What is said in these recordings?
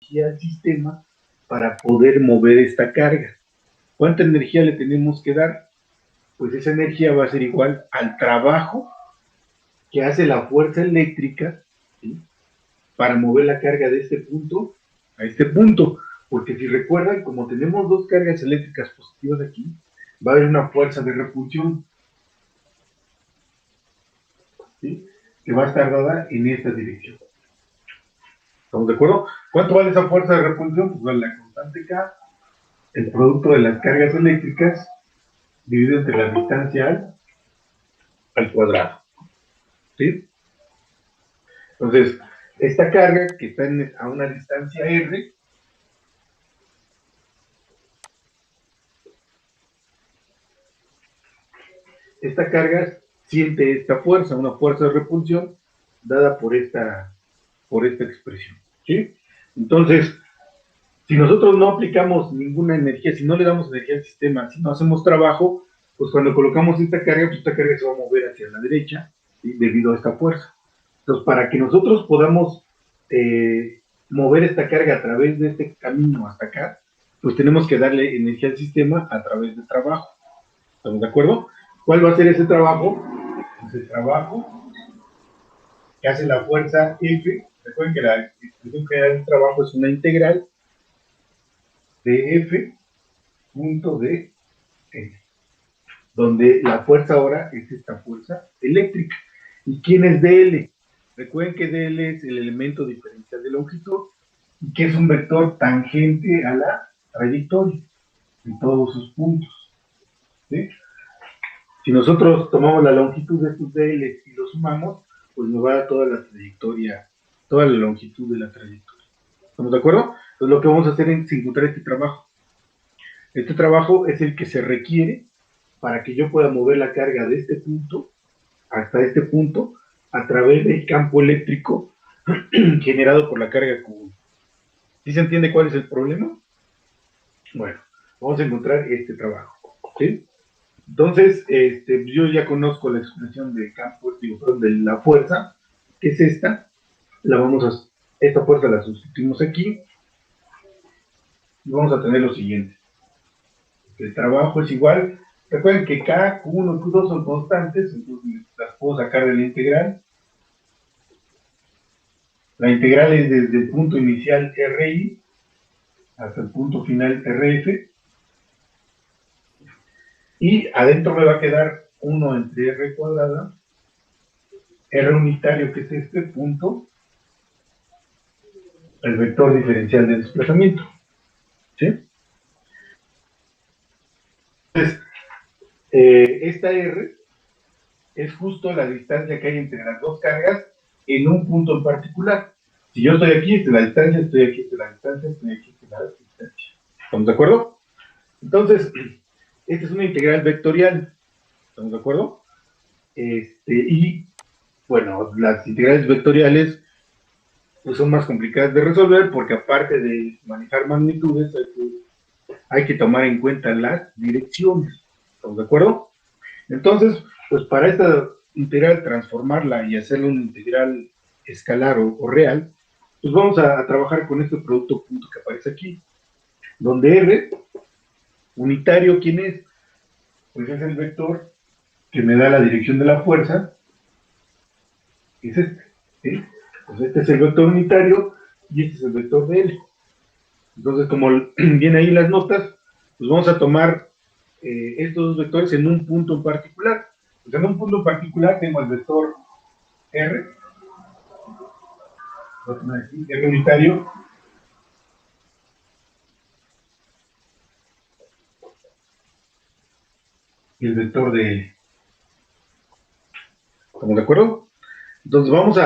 energía al sistema para poder mover esta carga. ¿Cuánta energía le tenemos que dar? Pues esa energía va a ser igual al trabajo que hace la fuerza eléctrica, ¿sí?, para mover la carga de este punto a este punto. Porque si recuerdan, como tenemos dos cargas eléctricas positivas aquí, va a haber una fuerza de repulsión, ¿sí?, que va a estar dada en esta dirección. ¿Estamos de acuerdo? ¿Cuánto vale esa fuerza de repulsión? Pues vale la constante K, el producto de las cargas eléctricas, dividido entre la distancia al cuadrado. ¿Sí? Entonces, esta carga que está a una distancia R, esta carga siente esta fuerza, una fuerza de repulsión dada por esta expresión. ¿Sí? Entonces, si nosotros no aplicamos ninguna energía, si no le damos energía al sistema, si no hacemos trabajo, pues cuando colocamos esta carga, pues esta carga se va a mover hacia la derecha, ¿sí?, debido a esta fuerza. Entonces, para que nosotros podamos mover esta carga a través de este camino hasta acá, pues tenemos que darle energía al sistema a través de trabajo. ¿Estamos de acuerdo? ¿Cuál va a ser ese trabajo? Pues el trabajo que hace la fuerza F. Recuerden que la expresión general del trabajo es una integral de F punto de N, donde la fuerza ahora es esta fuerza eléctrica. ¿Y quién es dl? Recuerden que dl es el elemento diferencial de longitud y que es un vector tangente a la trayectoria en todos sus puntos. ¿Sí? Si nosotros tomamos la longitud de estos dl y lo sumamos, pues nos va a dar toda la trayectoria, toda la longitud de la trayectoria. ¿Estamos de acuerdo? Entonces lo que vamos a hacer es encontrar este trabajo. Este trabajo es el que se requiere para que yo pueda mover la carga de este punto hasta este punto a través del campo eléctrico generado por la carga Q. ¿Sí se entiende cuál es el problema? Bueno, vamos a encontrar este trabajo. ¿Sí? Entonces, yo ya conozco la expresión de campo, de la fuerza, que es esta. Esta fuerza la sustituimos aquí y vamos a tener lo siguiente. El trabajo es igual. Recuerden que K, Q1 y Q2 son constantes, entonces las puedo sacar de la integral. La integral es desde el punto inicial RI hasta el punto final RF. Y adentro me va a quedar 1 entre R cuadrada, R unitario, que es este punto, el vector diferencial de desplazamiento. ¿Sí? Entonces, esta R es justo la distancia que hay entre las dos cargas en un punto en particular. Si yo estoy aquí, esta es la distancia, estoy aquí, esta es la distancia, estoy aquí, esta es la distancia. ¿Estamos de acuerdo? Entonces, esta es una integral vectorial. ¿Estamos de acuerdo? Y, bueno, las integrales vectoriales pues, son más complicadas de resolver porque aparte de manejar magnitudes, hay que tomar en cuenta las direcciones. ¿Estamos de acuerdo? Entonces, pues para esta integral transformarla y hacerla una integral escalar o real, pues vamos a trabajar con este producto punto que aparece aquí, donde R, unitario, ¿quién es? Pues es el vector que me da la dirección de la fuerza, que es este, ¿sí? Pues este es el vector unitario y este es el vector de L. Entonces, como viene ahí las notas, pues vamos a tomar estos dos vectores en un punto en particular. Pues en un punto en particular tengo el vector R, R unitario, y el vector de L. ¿Estamos de acuerdo? Entonces vamos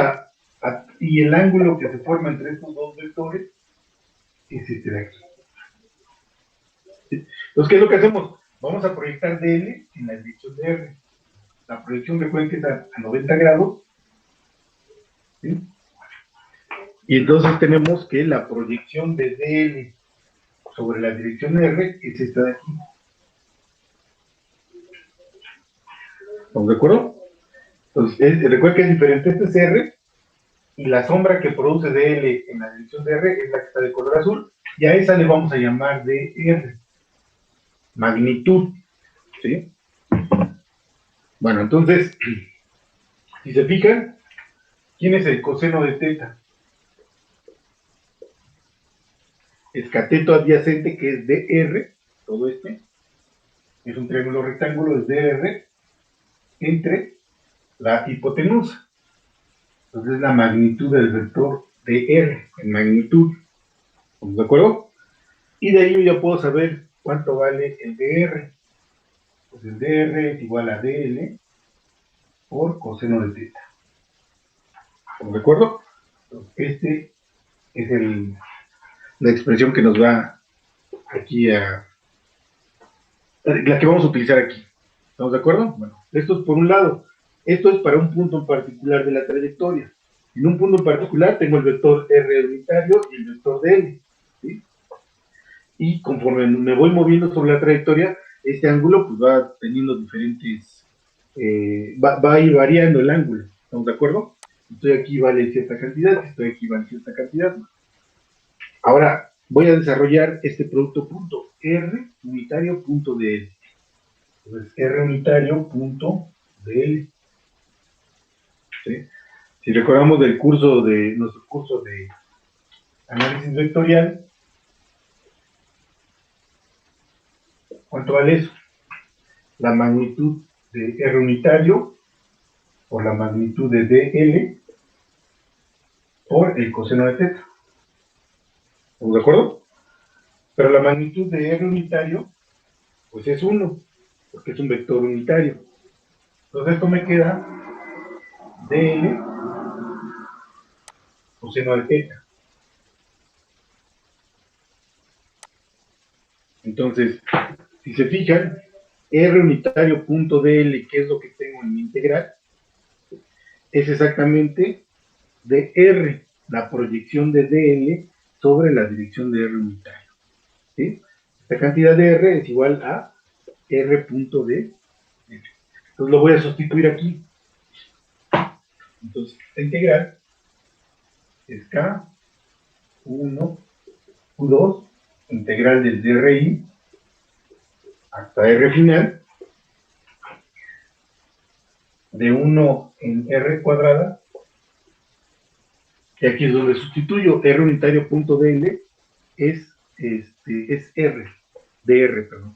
y el ángulo que se forma entre estos dos vectores es este de aquí. ¿Sí? Entonces, ¿qué es lo que hacemos? Vamos a proyectar dl en la dirección de R. La proyección, recuerden que es a 90 grados. ¿Sí? Y entonces tenemos que la proyección de dl sobre la dirección R es esta de aquí. ¿Estamos de acuerdo? Entonces, recuerden que es diferente. Este es R y la sombra que produce DL en la dirección de R es la que está de color azul, y a esa le vamos a llamar DR, magnitud, ¿sí? Bueno, entonces, si se fijan, ¿quién es el coseno de teta? Es cateto adyacente, que es DR, todo este, es un triángulo rectángulo, es DR, entre la hipotenusa. Entonces es la magnitud del vector DR, en magnitud, ¿estamos de acuerdo? Y de ahí yo ya puedo saber cuánto vale el DR. Pues el DR es igual a DL por coseno de teta. ¿Estamos de acuerdo? Este es la expresión que nos va aquí la que vamos a utilizar aquí. ¿Estamos de acuerdo? Bueno, esto es por un lado. Esto es para un punto en particular de la trayectoria. En un punto en particular tengo el vector R unitario y el vector DL. ¿Sí? Y conforme me voy moviendo sobre la trayectoria, este ángulo pues va teniendo diferentes, va a ir variando el ángulo. ¿Estamos de acuerdo? Estoy aquí vale cierta cantidad, estoy aquí vale cierta cantidad. Ahora voy a desarrollar este producto punto R unitario punto DL. Entonces, R unitario punto DL. ¿Sí? Si recordamos del curso de nuestro curso de análisis vectorial, ¿cuánto vale eso? La magnitud de R unitario por la magnitud de DL por el coseno de teta. ¿Estamos de acuerdo? Pero la magnitud de R unitario, pues es 1, porque es un vector unitario. Entonces esto me queda DL coseno de teta. Entonces, si se fijan, R unitario punto DL, que es lo que tengo en mi integral, es exactamente DR, la proyección de DL sobre la dirección de R unitario. ¿Sí? Esta cantidad de R es igual a R punto D. Entonces lo voy a sustituir aquí. Entonces, la integral es K1, Q2, integral desde RI hasta R final, de 1 en R cuadrada, y aquí es donde sustituyo R unitario punto DL, es R, DR, perdón.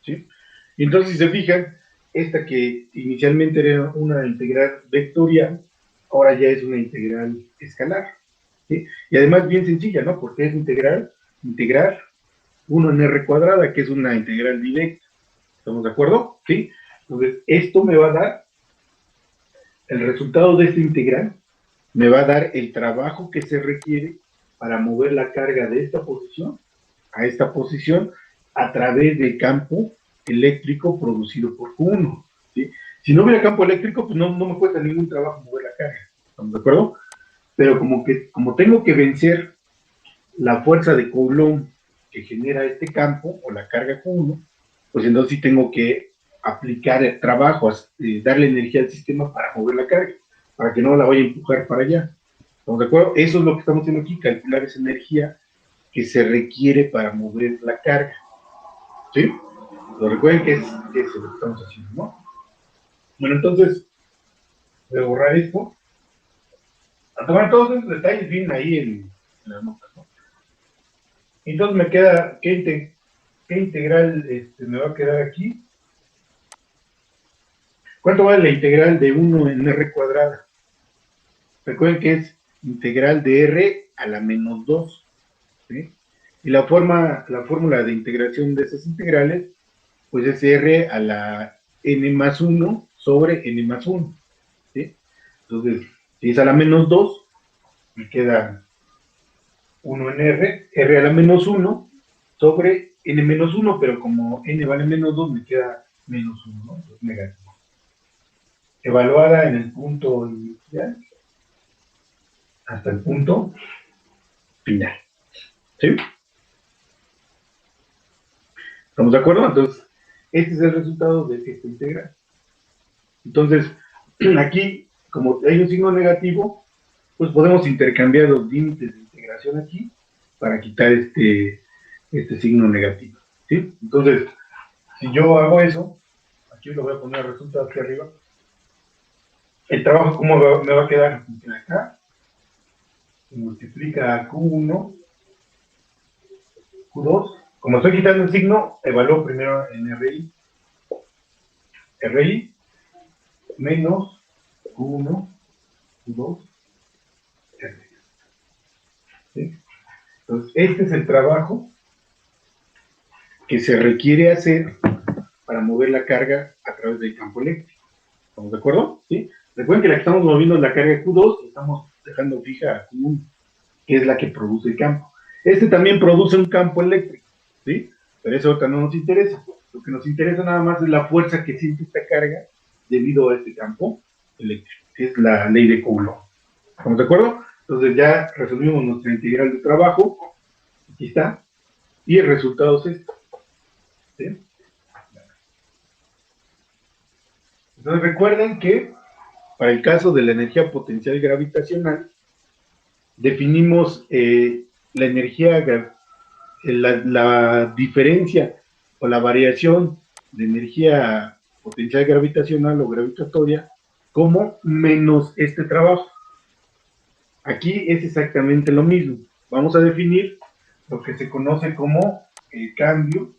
¿Sí? Y entonces, si se fijan, esta que inicialmente era una integral vectorial, ahora ya es una integral escalar. ¿Sí? Y además bien sencilla, ¿no? Porque es integrar 1 en R cuadrada, que es una integral directa. ¿Estamos de acuerdo? ¿Sí? Entonces, esto me va a dar, el resultado de esta integral, me va a dar el trabajo que se requiere para mover la carga de esta posición a esta posición a través del campo eléctrico producido por Q1. ¿Sí? Si no hubiera campo eléctrico, pues no me cuesta ningún trabajo mover la carga. ¿Estamos de acuerdo? Pero como tengo que vencer la fuerza de Coulomb que genera este campo, o la carga Q1, pues entonces sí tengo que aplicar el trabajo, darle energía al sistema para mover la carga, para que no la vaya a empujar para allá. ¿Estamos de acuerdo? Eso es lo que estamos haciendo aquí, calcular esa energía que se requiere para mover la carga. ¿Sí? Lo recuerden que es lo que estamos haciendo, ¿no? Bueno, entonces, voy a borrar esto. A tomar todos esos detalles bien ahí en las notas, ¿no? Entonces me queda, ¿qué integral me va a quedar aquí? ¿Cuánto vale la integral de 1 en R cuadrada? Recuerden que es integral de R a la menos 2. ¿Sí? Y la fórmula de integración de esas integrales, pues es R a la n más 1 sobre n más 1. ¿Sí? Entonces, si es a la menos 2, me queda 1 en R a la menos 1 sobre n menos 1, pero como n vale menos 2, me queda menos 1, ¿no? Entonces, negativo. Evaluada en el punto inicial hasta el punto final. ¿Sí? ¿Estamos de acuerdo? Entonces, este es el resultado de esta integral. Entonces, aquí, como hay un signo negativo, pues podemos intercambiar los límites de integración aquí para quitar este signo negativo, ¿sí? Entonces, si yo hago eso, aquí lo voy a poner el resultado aquí arriba, el trabajo, ¿cómo me va a quedar? Acá, se multiplica Q1, Q2, como estoy quitando el signo, evalúo primero en RI menos Q1, Q2, RI. ¿Sí? Entonces, este es el trabajo que se requiere hacer para mover la carga a través del campo eléctrico. ¿Estamos de acuerdo? ¿Sí? Recuerden que la que estamos moviendo es la carga Q2 y estamos dejando fija a Q1, que es la que produce el campo. Este también produce un campo eléctrico, ¿sí? Pero eso ahorita no nos interesa. Lo que nos interesa nada más es la fuerza que siente esta carga debido a este campo eléctrico, que es la ley de Coulomb. ¿Estamos de acuerdo? Entonces ya resolvimos nuestra integral de trabajo. Aquí está. Y el resultado es esto. ¿Sí? Entonces recuerden que para el caso de la energía potencial gravitacional, definimos la energía, la diferencia o la variación de energía potencial gravitacional o gravitatoria como menos este trabajo. Aquí es exactamente lo mismo. Vamos a definir lo que se conoce como el cambio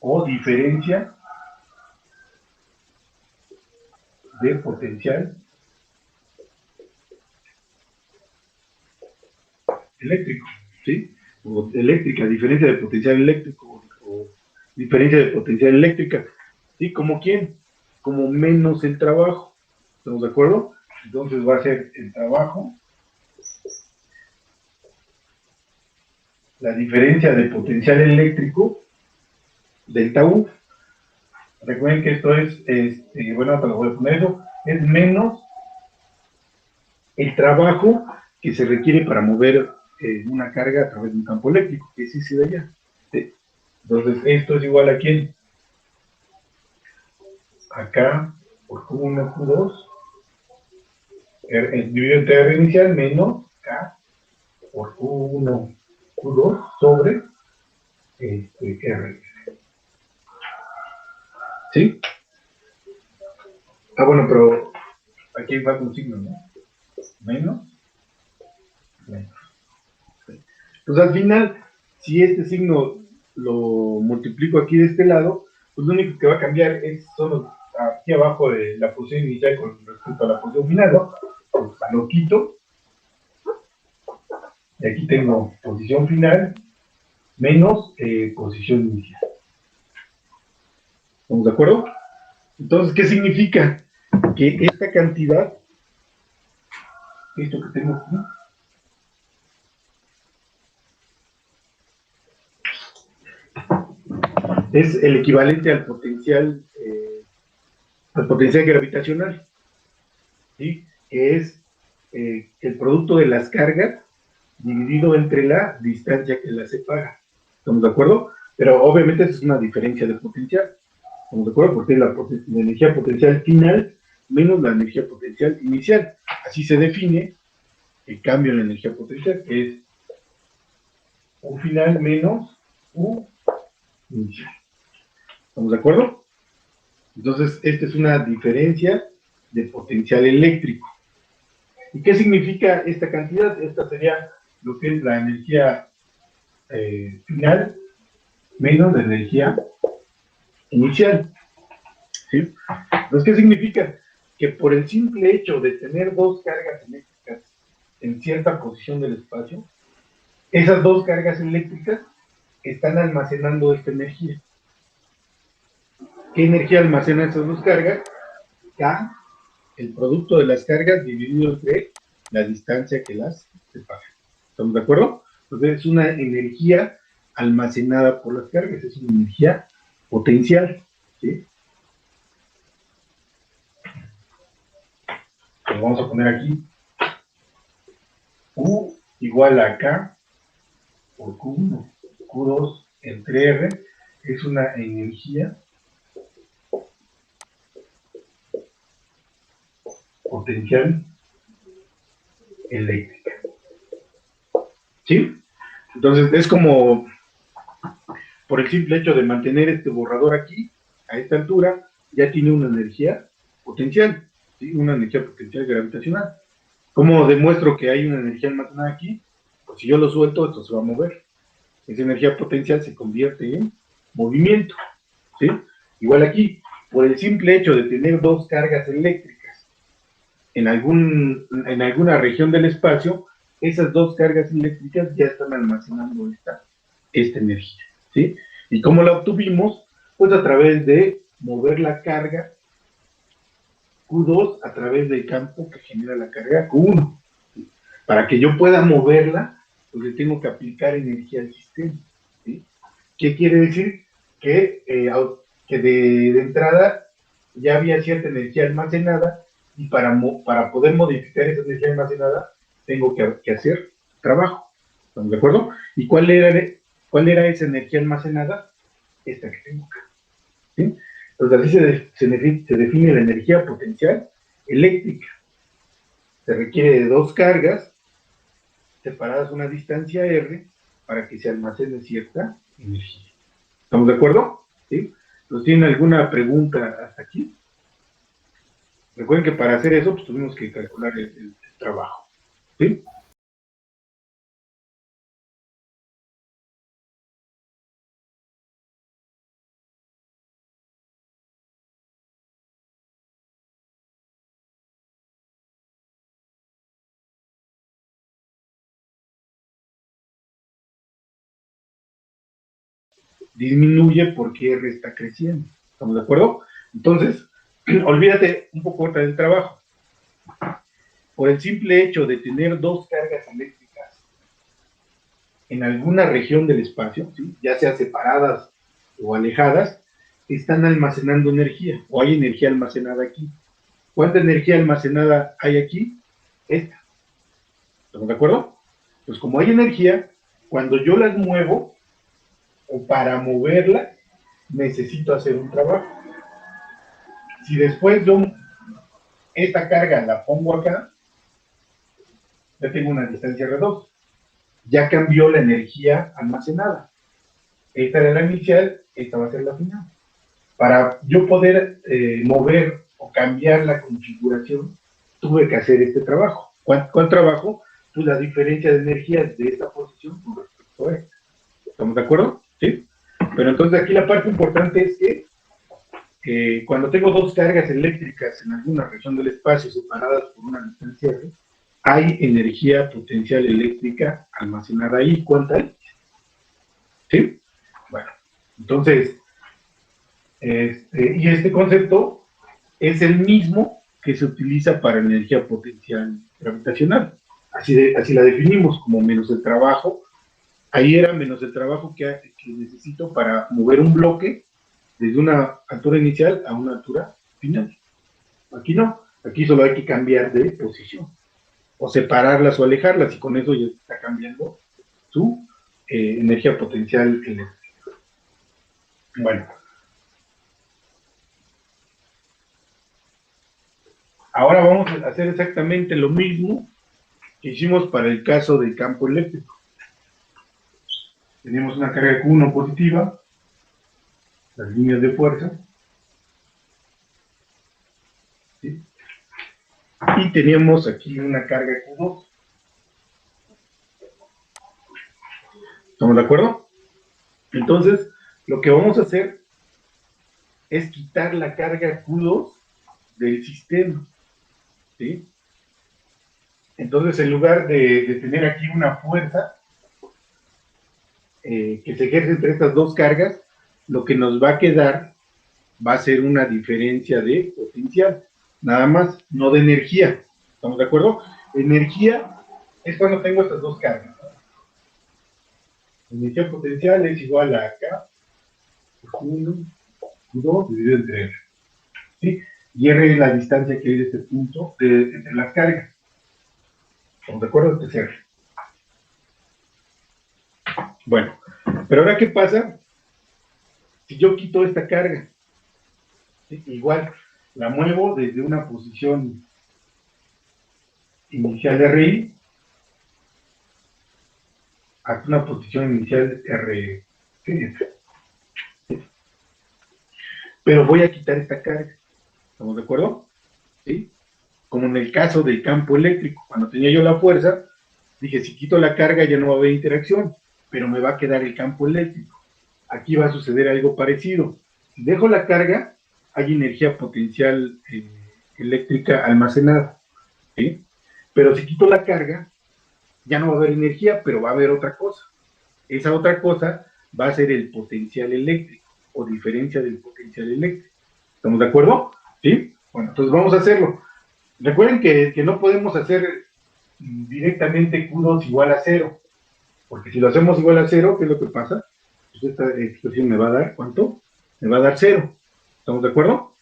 o diferencia de potencial eléctrico, ¿sí? O eléctrica, diferencia de potencial eléctrico, o diferencia de potencial eléctrica, ¿sí? ¿Como quién? Como menos el trabajo, ¿estamos de acuerdo? Entonces va a ser el trabajo, la diferencia de potencial eléctrico, delta U. Recuerden que esto es, bueno, te lo voy a poner eso, es menos el trabajo que se requiere para mover una carga a través de un campo eléctrico, que es ese de allá. ¿Sí? Entonces, esto es igual a quién? Acá por Q1, Q2, dividido entre R inicial menos K por Q1, Q2 sobre R. ¿Sí? Ah, bueno, pero aquí falta un signo, ¿no? Menos, menos. ¿Sí? Entonces, al final, si este signo lo multiplico aquí de este lado, pues lo único que va a cambiar es solo aquí abajo de la posición inicial con respecto a la posición final, ¿no? Pues lo quito, y aquí tengo posición final menos posición inicial. ¿Estamos de acuerdo? Entonces, ¿qué significa? Que esta cantidad, esto que tengo aquí, es el equivalente al potencial gravitacional, ¿sí? Que es el producto de las cargas dividido entre la distancia que las separa. ¿Estamos de acuerdo? Pero obviamente es una diferencia de potencial. ¿Estamos de acuerdo? Porque es la energía potencial final menos la energía potencial inicial. Así se define el cambio en la energía potencial, que es U final menos U inicial. ¿Estamos de acuerdo? Entonces, esta es una diferencia de potencial eléctrico. ¿Y qué significa esta cantidad? Esta sería lo que es la energía final menos la energía inicial. ¿Sí? Entonces, ¿qué significa? Que por el simple hecho de tener dos cargas eléctricas en cierta posición del espacio, esas dos cargas eléctricas están almacenando esta energía. ¿Qué energía almacena esas dos cargas? K, el producto de las cargas dividido entre la distancia que las separa. ¿Estamos de acuerdo? Entonces es una energía almacenada por las cargas, es una energía potencial. ¿Sí? Lo vamos a poner aquí. U igual a K por Q1, Q2 entre R es una energía potencial eléctrica. ¿Sí? Entonces es como, por el simple hecho de mantener este borrador aquí, a esta altura, ya tiene una energía potencial, ¿sí? Una energía potencial gravitacional. ¿Cómo demuestro que hay una energía almacenada aquí? Pues si yo lo suelto, esto se va a mover. Esa energía potencial se convierte en movimiento, ¿sí? Igual aquí, por el simple hecho de tener dos cargas eléctricas en alguna región del espacio, esas dos cargas eléctricas ya están almacenando esta energía, ¿sí? ¿Y cómo la obtuvimos? Pues a través de mover la carga Q2 a través del campo que genera la carga Q1. ¿Sí? Para que yo pueda moverla, pues le tengo que aplicar energía al sistema, ¿sí? ¿Qué quiere decir? Que de entrada ya había cierta energía almacenada y para poder modificar esa energía almacenada tengo que hacer trabajo. ¿Estamos de acuerdo? ¿Y cuál era esa energía almacenada? Esta que tengo acá. ¿Sí? Entonces así se define la energía potencial eléctrica. Se requiere de dos cargas separadas a una distancia R para que se almacene cierta energía. ¿Estamos de acuerdo? ¿Sí? ¿Nos tienen alguna pregunta hasta aquí? Recuerden que para hacer eso pues, tuvimos que calcular el trabajo. ¿Sí? Disminuye porque R está creciendo. ¿Estamos de acuerdo? Entonces, olvídate un poco del trabajo. Por el simple hecho de tener dos cargas eléctricas en alguna región del espacio, ¿sí? Ya sea separadas o alejadas, están almacenando energía o hay energía almacenada aquí. ¿Cuánta energía almacenada hay aquí? Esta. ¿Estamos de acuerdo? Pues como hay energía, cuando yo las muevo, o para moverla, necesito hacer un trabajo. Si después yo esta carga la pongo acá, ya tengo una distancia R2. Ya cambió la energía almacenada. Esta era la inicial, esta va a ser la final. Para yo poder mover o cambiar la configuración, tuve que hacer este trabajo. ¿Cuál trabajo? Pues la diferencia de energías de esta posición con respecto a esta. ¿Estamos de acuerdo? ¿Sí? Pero entonces aquí la parte importante es que cuando tengo dos cargas eléctricas en alguna región del espacio separadas por una distancia R, hay energía potencial eléctrica almacenada ahí. ¿Cuánta hay? ¿Sí? Bueno, entonces, y este concepto es el mismo que se utiliza para energía potencial gravitacional. Así la definimos como menos el trabajo. Ahí era menos el trabajo que necesito para mover un bloque desde una altura inicial a una altura final. Aquí no, aquí solo hay que cambiar de posición, o separarlas o alejarlas, y con eso ya está cambiando su energía potencial eléctrica. Bueno, ahora vamos a hacer exactamente lo mismo que hicimos para el caso del campo eléctrico. Tenemos una carga Q1 positiva, las líneas de fuerza, ¿sí? Y teníamos aquí una carga Q2. ¿Estamos de acuerdo? Entonces, lo que vamos a hacer es quitar la carga Q2 del sistema, ¿sí? Entonces, en lugar de tener aquí una fuerza que se ejerce entre estas dos cargas, lo que nos va a quedar va a ser una diferencia de potencial, nada más, no de energía. ¿Estamos de acuerdo? Energía es cuando tengo estas dos cargas, ¿no? Energía potencial es igual a K, Q1, Q2 dividido entre R. ¿Sí? Y R es la distancia que hay de este punto entre las cargas. ¿Estamos de acuerdo? Este es R. Bueno, pero ahora, ¿qué pasa Si yo quito esta carga, ¿sí? Igual la muevo desde una posición inicial RI hasta una posición inicial R. Pero voy a quitar esta carga. ¿Estamos de acuerdo? ¿Sí? Como en el caso del campo eléctrico, cuando tenía yo la fuerza, dije, si quito la carga ya no va a haber interacción, pero me va a quedar el campo eléctrico. Aquí va a suceder algo parecido. Si dejo la carga, hay energía potencial eléctrica almacenada, ¿sí? Pero si quito la carga, ya no va a haber energía, pero va a haber otra cosa. Esa otra cosa va a ser el potencial eléctrico o diferencia del potencial eléctrico. ¿Estamos de acuerdo? ¿Sí? Bueno, entonces vamos a hacerlo. Recuerden que no podemos hacer directamente Q2 igual a 0, porque si lo hacemos igual a 0, ¿qué es lo que pasa? Pues esta expresión me va a dar, ¿cuánto? Me va a dar 0. ¿Estamos de acuerdo?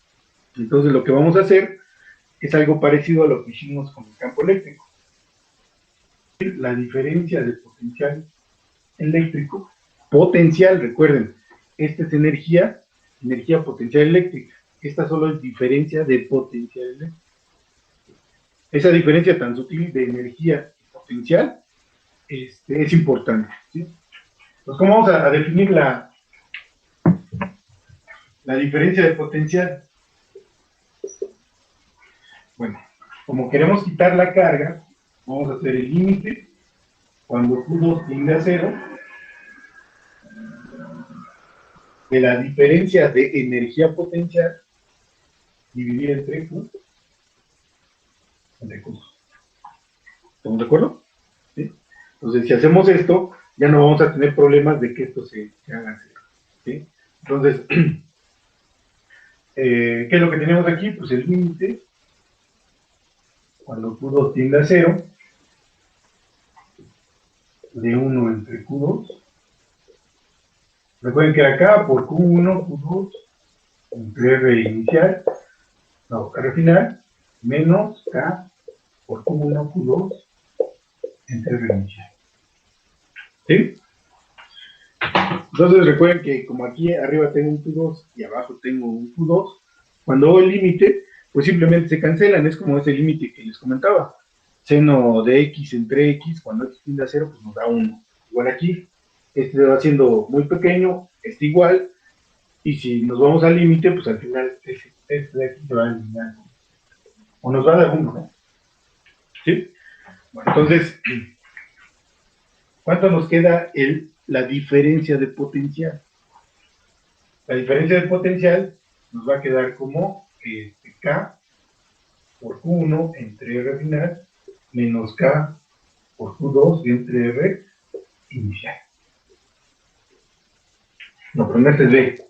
Entonces lo que vamos a hacer es algo parecido a lo que hicimos con el campo eléctrico. La diferencia de potencial eléctrico, potencial, recuerden, esta es energía potencial eléctrica. Esta solo es diferencia de potencial eléctrico. Esa diferencia tan sutil de energía y potencial es importante, ¿sí? Pues, ¿cómo vamos a definir la diferencia de potencial? Bueno, como queremos quitar la carga, vamos a hacer el límite cuando Q2 tiende a 0 de la diferencia de energía potencial dividida entre Q. ¿Estamos de acuerdo? ¿Sí? Entonces, si hacemos esto, ya no vamos a tener problemas de que esto se haga cero, ¿sí? Entonces, ¿qué es lo que tenemos aquí? Pues el límite, cuando Q2 tiende a 0, de 1 entre Q2. Recuerden que acá por Q1, Q2, entre R inicial, no, R final, menos K por Q1, Q2, entre R inicial. ¿Sí? Entonces recuerden que como aquí arriba tengo un Q2 y abajo tengo un Q2, cuando hago el límite, pues simplemente se cancelan, es como ese límite que les comentaba. Seno de X entre X, cuando X tiende a 0, pues nos da 1. Igual aquí, este va siendo muy pequeño, este igual, y si nos vamos al límite, pues al final este de aquí se va a eliminar. O nos va a dar 1, ¿no? ¿Sí? Bueno, entonces, ¿cuánto nos queda la diferencia de potencial? La diferencia de potencial nos va a quedar como K por Q1 entre R final menos K por Q2 entre R inicial. No, pero este es B.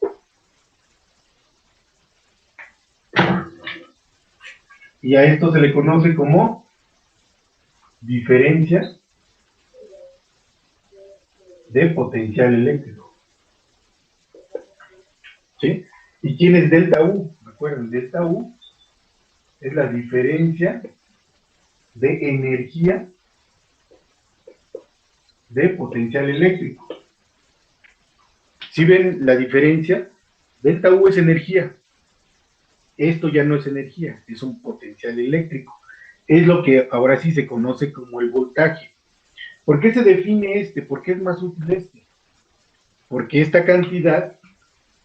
Y a esto se le conoce como diferencia de potencial eléctrico. ¿Sí? ¿Y quién es delta U? Recuerden, delta U es la diferencia de energía de potencial eléctrico. Si ven la diferencia, delta U es energía. Esto ya no es energía, es un potencial eléctrico. Es lo que ahora sí se conoce como el voltaje. ¿Por qué se define este? ¿Por qué es más útil este? Porque esta cantidad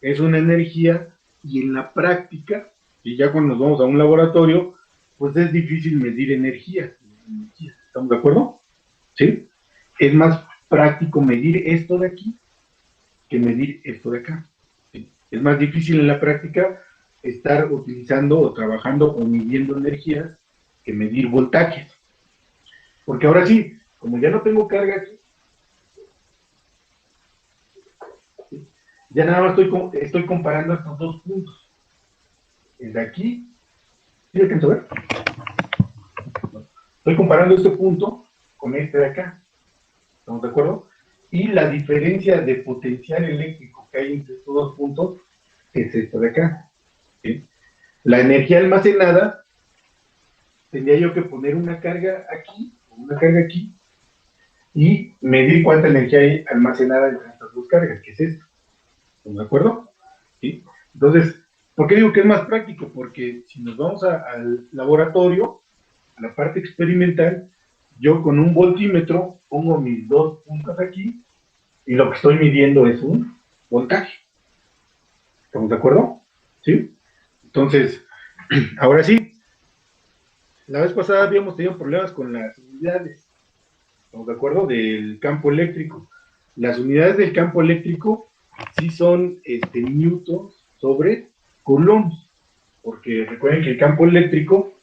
es una energía y en la práctica, y ya cuando nos vamos a un laboratorio, pues es difícil medir energía. ¿Estamos de acuerdo? ¿Sí? Es más práctico medir esto de aquí que medir esto de acá. ¿Sí? Es más difícil en la práctica estar utilizando o trabajando o midiendo energías que medir voltajes. Porque ahora sí, como ya no tengo carga aquí, ya nada más estoy comparando estos dos puntos. El de aquí, ¿sí alcanzo a ver? Estoy comparando este punto con este de acá. ¿Estamos de acuerdo? Y la diferencia de potencial eléctrico que hay entre estos dos puntos es esta de acá. ¿Sí? La energía almacenada, tendría yo que poner una carga aquí, una carga aquí, y medir cuánta energía hay almacenada entre estas dos cargas, que es esto. ¿Estamos de acuerdo? ¿sí? Entonces, ¿por qué digo que es más práctico? Porque si nos vamos al laboratorio, a la parte experimental, yo con un voltímetro pongo mis dos puntas aquí y lo que estoy midiendo es un voltaje. ¿Estamos de acuerdo? ¿Sí? Entonces, ahora sí, la vez pasada habíamos tenido problemas con las unidades, ¿estamos de acuerdo? Del campo eléctrico. Las unidades del campo eléctrico sí son newtons sobre coulombs, porque recuerden que el campo eléctrico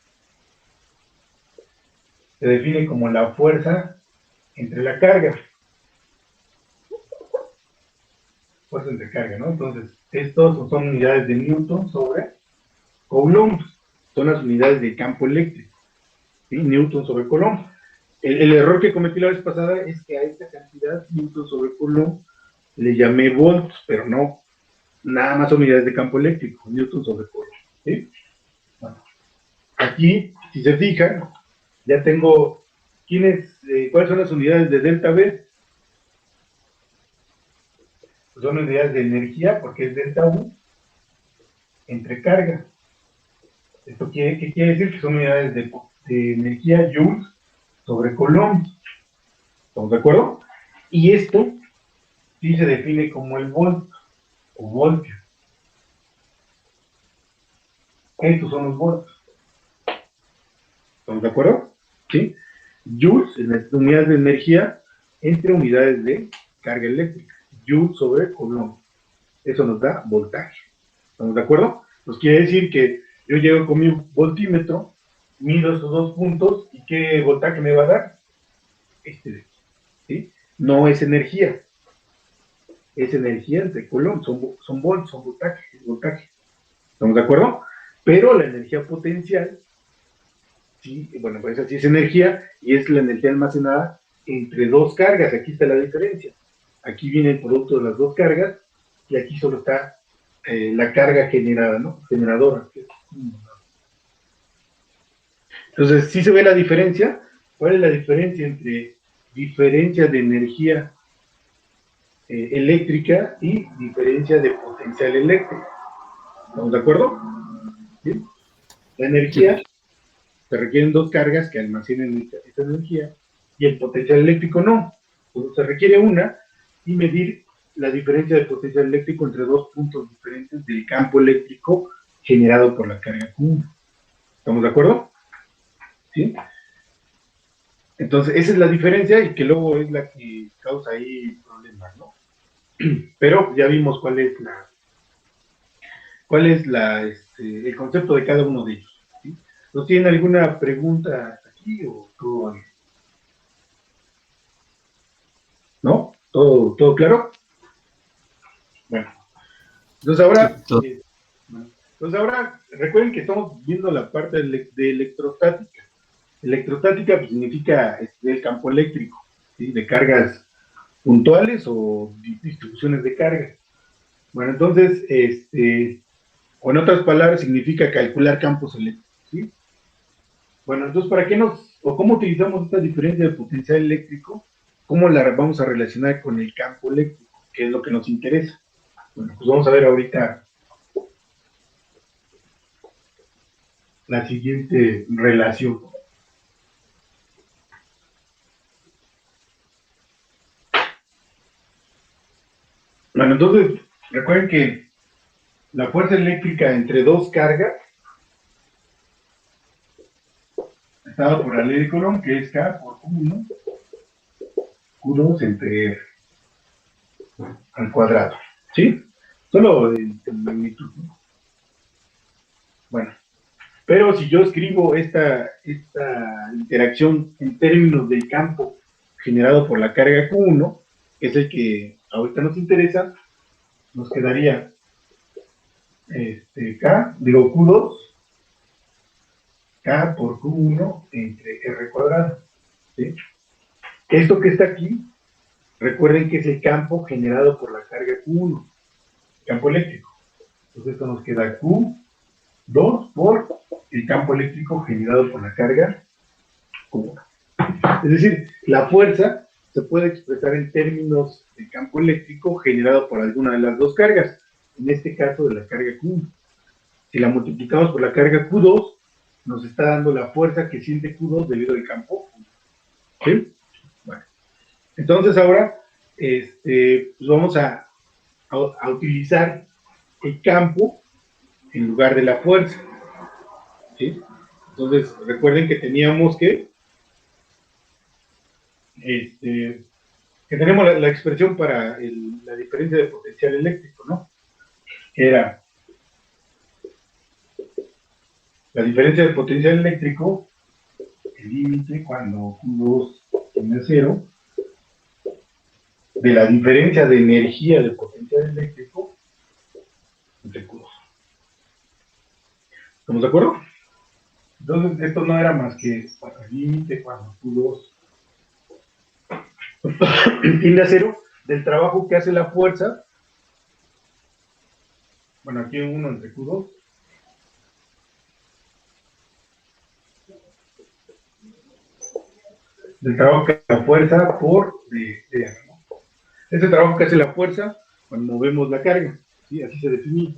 se define como la fuerza entre la carga, fuerza entre carga, ¿no? Entonces, estos son unidades de newton sobre coulombs, son las unidades de campo eléctrico, ¿sí? Newton sobre coulomb. El error que cometí la vez pasada es que a esta cantidad, newton sobre coulomb, le llamé volts, pero no, nada más son unidades de campo eléctrico, newton sobre coulomb, ¿sí? Bueno, aquí, si se fijan, ya tengo, ¿cuáles son las unidades de delta V? Pues son unidades de energía, porque es delta U entre carga. ¿Esto qué quiere decir? Que son unidades de energía joules sobre coulomb. ¿Estamos de acuerdo? Y esto sí se define como el volt o voltio. Estos son los volts. ¿Estamos de acuerdo? ¿Sí? Joules en las unidades de energía entre unidades de carga eléctrica. Joule sobre coulomb. Eso nos da voltaje. ¿Estamos de acuerdo? Pues quiere decir que yo llego con mi voltímetro, mido estos dos puntos y ¿qué voltaje me va a dar? Este de aquí. ¿Sí? No es energía. Es energía entre coulomb. Son volts, son voltaje. ¿Estamos de acuerdo? Pero la energía potencial, sí, bueno, pues así es energía y es la energía almacenada entre dos cargas. Aquí está la diferencia. Aquí viene el producto de las dos cargas y aquí solo está la carga generada, ¿no? Generadora. Entonces, sí se ve la diferencia. ¿Cuál es la diferencia entre diferencia de energía eléctrica y diferencia de potencial eléctrico? ¿Estamos de acuerdo? ¿Sí? La Sí. energía se requieren dos cargas que almacenen esta energía y el potencial eléctrico no. Entonces se requiere una y medir la diferencia de potencial eléctrico entre dos puntos diferentes del campo eléctrico generado por la carga Q. ¿Estamos de acuerdo? ¿Sí? Entonces, esa es la diferencia y que luego es la que causa ahí problemas, ¿no? Pero ya vimos el concepto de cada uno de ellos. ¿Sí? ¿No tienen alguna pregunta aquí o todo? ¿No? ¿Todo claro? Bueno, entonces Sí, ahora, todo. recuerden que estamos viendo la parte de electrostática. Electrostática pues, significa el campo eléctrico, ¿sí? De cargas puntuales o distribuciones de carga. Bueno, entonces, o en otras palabras, significa calcular campos eléctricos, ¿sí? Bueno, entonces, cómo utilizamos esta diferencia de potencial eléctrico? ¿Cómo la vamos a relacionar con el campo eléctrico? Que es lo que nos interesa. Bueno, pues vamos a ver ahorita la siguiente relación. Bueno, entonces, recuerden que la fuerza eléctrica entre dos cargas estaba por la ley de Coulomb, que es K por Q1, Q2 entre R al cuadrado. ¿Sí? Solo en magnitud, ¿no? Bueno, pero si yo escribo esta interacción en términos del campo generado por la carga Q1, que es el que ahorita nos interesa, nos quedaría Q2, K por Q1 entre R cuadrado. ¿Sí? Esto que está aquí, recuerden que es el campo generado por la carga Q1, campo eléctrico. Entonces esto nos queda Q2 por el campo eléctrico generado por la carga Q1. Es decir, la fuerza se puede expresar en términos de campo eléctrico generado por alguna de las dos cargas. en este caso de la carga Q1. Si la multiplicamos por la carga Q2, nos está dando la fuerza que siente Q2 debido al campo. ¿Sí? Bueno, entonces ahora pues vamos a utilizar el campo en lugar de la fuerza. ¿Sí? Entonces, recuerden que teníamos que tenemos la expresión para la diferencia de potencial eléctrico, ¿no? Era la diferencia de potencial eléctrico, el límite cuando Q2 tiene 0, de la diferencia de energía de potencial eléctrico entre Q2. ¿Estamos de acuerdo? Entonces, esto no era más que para el límite cuando Q2 tiende a 0 del trabajo que hace la fuerza. Bueno, aquí 1 entre Q2. Del trabajo que hace la fuerza por de ¿no? Ese trabajo que hace la fuerza cuando movemos la carga. ¿Sí? Así se define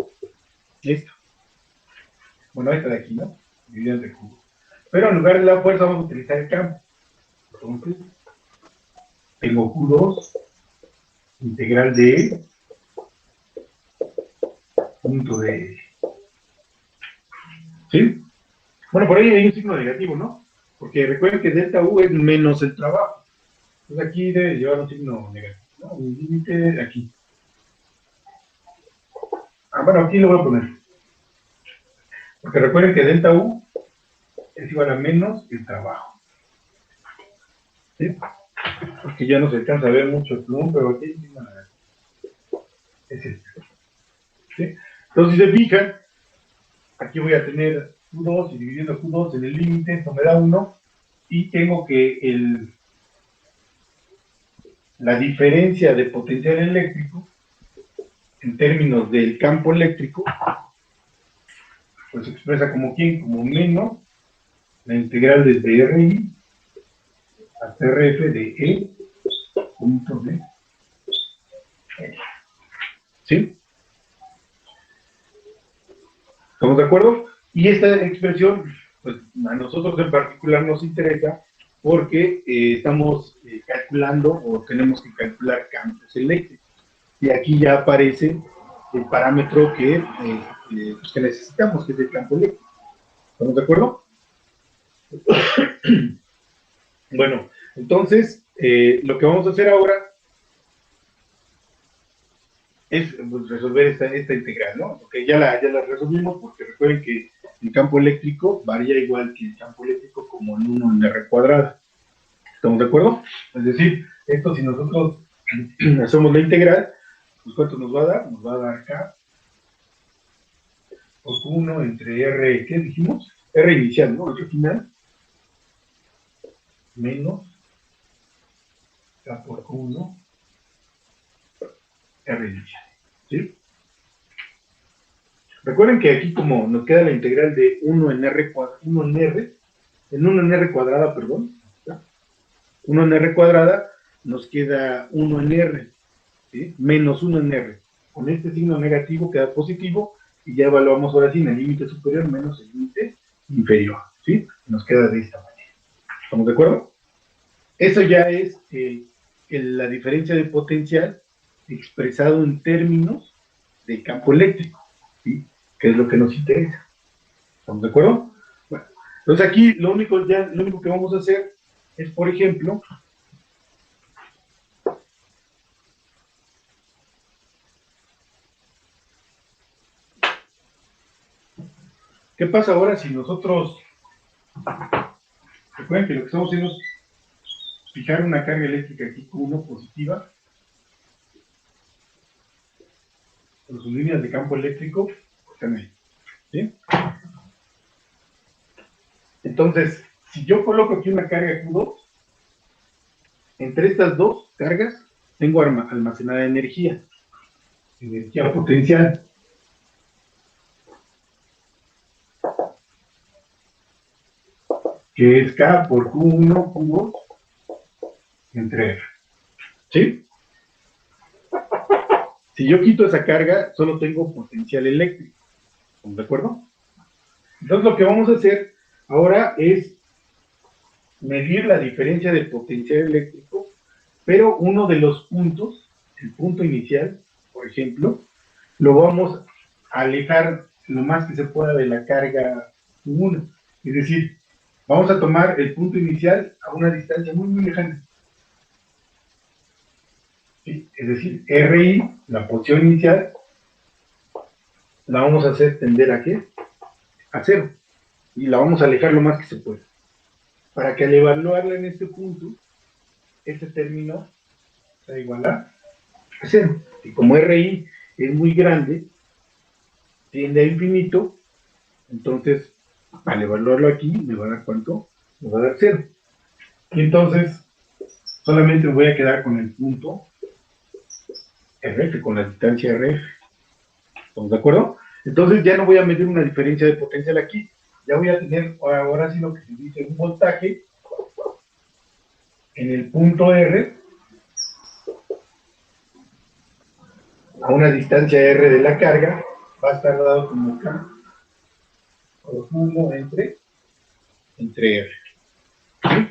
esto. Bueno, esta de aquí, ¿no? Dividida entre Q2. Pero en lugar de la fuerza vamos a utilizar el campo. Entonces, tengo Q2 integral de punto de... ¿Sí? Bueno, por ahí hay un signo negativo, ¿no? Porque recuerden que delta U es menos el trabajo. Entonces aquí debe llevar un signo negativo, ¿no? Un límite aquí. Bueno, aquí lo voy a poner. Porque recuerden que delta U es igual a menos el trabajo. ¿Sí? Porque ya no se alcanza a ver mucho el plumón, pero aquí hay un signo negativo. Es este. ¿Sí? Entonces, si se fijan, aquí voy a tener Q2 y dividiendo Q2 en el límite, esto me da 1, y tengo que la diferencia de potencial eléctrico en términos del campo eléctrico, pues se expresa como ¿quién? Como menos la integral desde RI hasta RF de E punto de L. ¿Sí? ¿Estamos de acuerdo? Y esta expresión, pues a nosotros en particular nos interesa porque estamos calculando o tenemos que calcular campos eléctricos. Y aquí ya aparece el parámetro pues, que necesitamos, que es el campo eléctrico. ¿Estamos de acuerdo? Bueno, entonces, lo que vamos a hacer ahora es pues, resolver esta integral, ¿no? Porque ya la resolvimos, porque recuerden que el campo eléctrico varía igual que el campo eléctrico como en 1 en R cuadrada. ¿Estamos de acuerdo? Es decir, esto si nosotros hacemos la integral, pues ¿cuánto nos va a dar? Nos va a dar K por Q1 entre R, ¿qué dijimos? R inicial, ¿no? R final, menos K por Q1, R inicial. ¿Sí? Recuerden que aquí como nos queda la integral de 1 en R cuadrada, perdón, 1 en R cuadrada, nos queda 1 en R, ¿sí? Menos 1 en R. Con este signo negativo queda positivo y ya evaluamos ahora sí en el límite superior menos el límite inferior, ¿sí? Nos queda de esta manera. ¿Estamos de acuerdo? Eso ya es la diferencia de potencial expresado en términos de campo eléctrico, ¿sí? Que es lo que nos interesa. ¿Estamos de acuerdo? Bueno, entonces aquí lo único que vamos a hacer es, por ejemplo, ¿qué pasa ahora si nosotros, recuerden que lo que estamos haciendo es fijar una carga eléctrica aquí Q1 positiva, con sus líneas de campo eléctrico, están ahí, ¿sí? Entonces, si yo coloco aquí una carga Q2, entre estas dos cargas tengo almacenada energía potencial, que es K por Q1, Q2, entre R. ¿Sí? Si yo quito esa carga, solo tengo potencial eléctrico. ¿Estamos de acuerdo? Entonces lo que vamos a hacer ahora es medir la diferencia de potencial eléctrico, pero uno de los puntos, el punto inicial, por ejemplo, lo vamos a alejar lo más que se pueda de la carga 1. Es decir, vamos a tomar el punto inicial a una distancia muy, muy lejana. ¿Sí? Es decir, RI, la posición inicial, la vamos a hacer tender a ¿qué? A cero. Y la vamos a alejar lo más que se pueda. Para que al evaluarla en este punto, este término sea igual a cero. Y como RI es muy grande, tiende a infinito, entonces al evaluarlo aquí me va a dar ¿cuánto? Me va a dar cero. Y entonces solamente me voy a quedar con el punto RF, con la distancia RF. ¿Estamos de acuerdo? Entonces ya no voy a medir una diferencia de potencial aquí, ya voy a tener ahora sí lo que se dice un voltaje en el punto R a una distancia R de la carga, va a estar dado como K profundo entre R. ¿Sí?